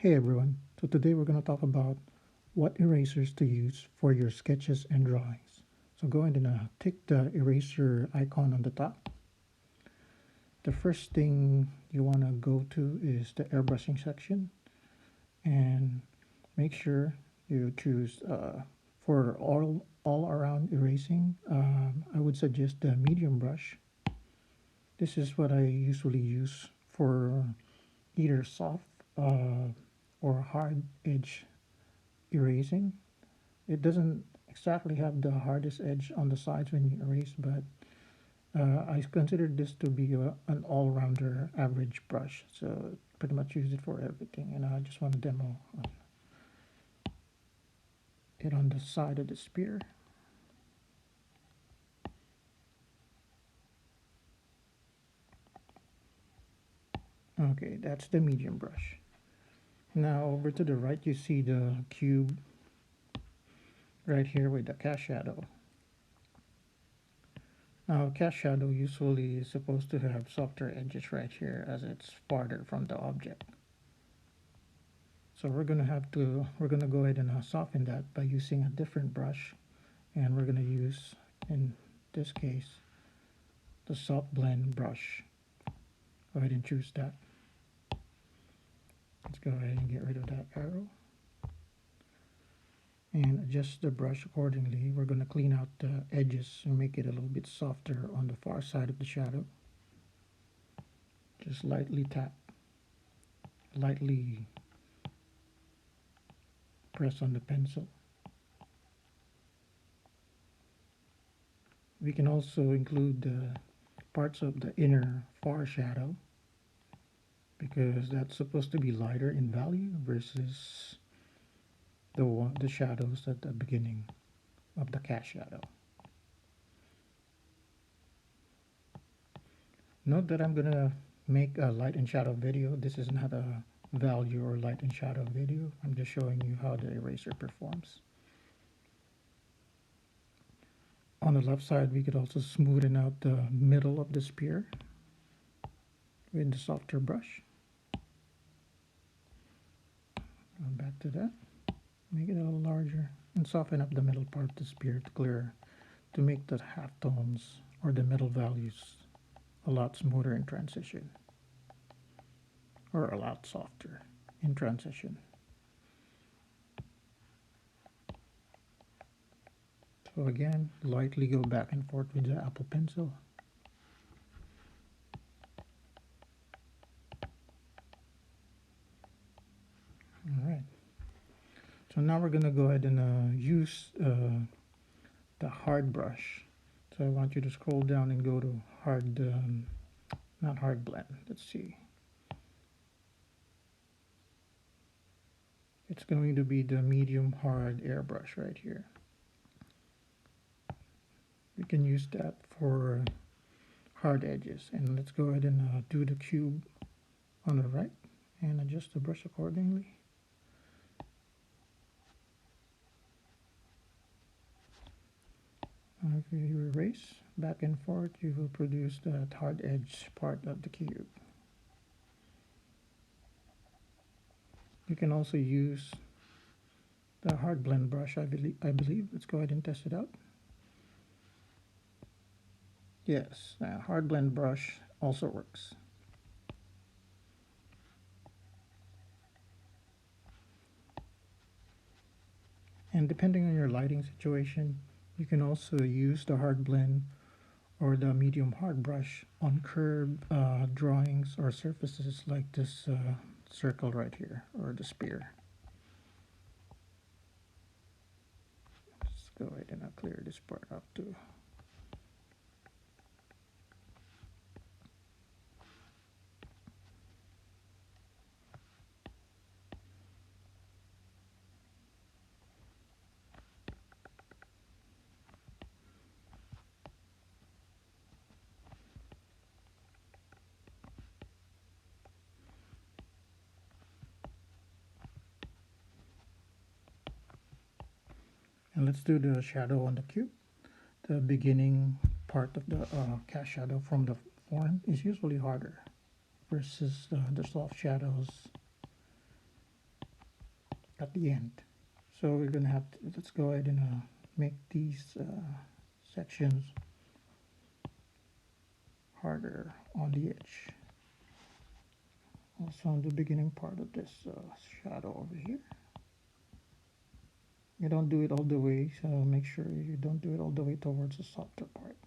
Hey everyone, so today we're going to talk about what erasers to use for your sketches and drawings. So go ahead and tick the eraser icon on the top. The first thing you want to go to is the airbrushing section, and make sure you choose for all around erasing. I would suggest the medium brush. This is what I usually use for either soft or hard edge erasing. It doesn't exactly have the hardest edge on the sides when you erase, but I consider this to be an all-rounder average brush, so pretty much use it for everything. And I just want to demo it on the side of the spear. Okay, that's the medium brush. Now over to the right you see the cube right here with the cast shadow. Now cast shadow usually is supposed to have softer edges right here as it's farther from the object. So we're gonna go ahead and soften that by using a different brush, and we're gonna use, in this case, the soft blend brush. Go ahead and choose that. Let's go ahead and get rid of that arrow and adjust the brush accordingly. We're gonna clean out the edges and make it a little bit softer on the far side of the shadow. Just lightly tap, lightly press on the pencil. We can also include the parts of the inner far shadow, because that's supposed to be lighter in value versus the shadows at the beginning of the cast shadow. Note that I'm gonna make a light and shadow video. This is not a value or light and shadow video. I'm just showing you how the eraser performs. On the left side, we could also smoothen out the middle of the spear with the softer brush. Go back to that. Make it a little larger and soften up the middle part of the spear to make the halftones or the middle values a lot smoother in transition, or a lot softer in transition. So again, lightly go back and forth with the Apple Pencil. All right. So now we're gonna go ahead and use the hard brush. So I want you to scroll down and go to hard, not hard blend. Let's see. It's going to be the medium hard airbrush right here. We can use that for hard edges. And let's go ahead and do the cube on the right and adjust the brush accordingly. If you erase back and forth, you will produce that hard edge part of the cube. You can also use the hard blend brush, I believe. Let's go ahead and test it out. Yes, hard blend brush also works. And depending on your lighting situation, you can also use the hard blend or the medium hard brush on curved drawings or surfaces like this circle right here, or the spear. Let's go ahead and clear this part up too. And let's do the shadow on the cube. The beginning part of the cast shadow from the form is usually harder versus the soft shadows at the end. So we're gonna have to, let's go ahead and make these sections harder on the edge. Also on the beginning part of this shadow over here. You don't do it all the way, so make sure you don't do it all the way towards the softer part.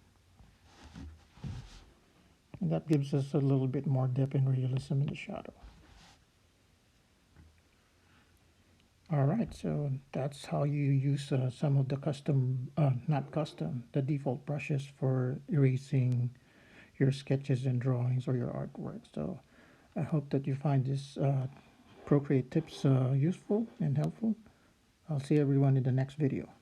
And that gives us a little bit more depth and realism in the shadow. Alright, so that's how you use some of the custom, not custom, the default brushes for erasing your sketches and drawings or your artwork. So I hope that you find this Procreate tips useful and helpful. I'll see everyone in the next video.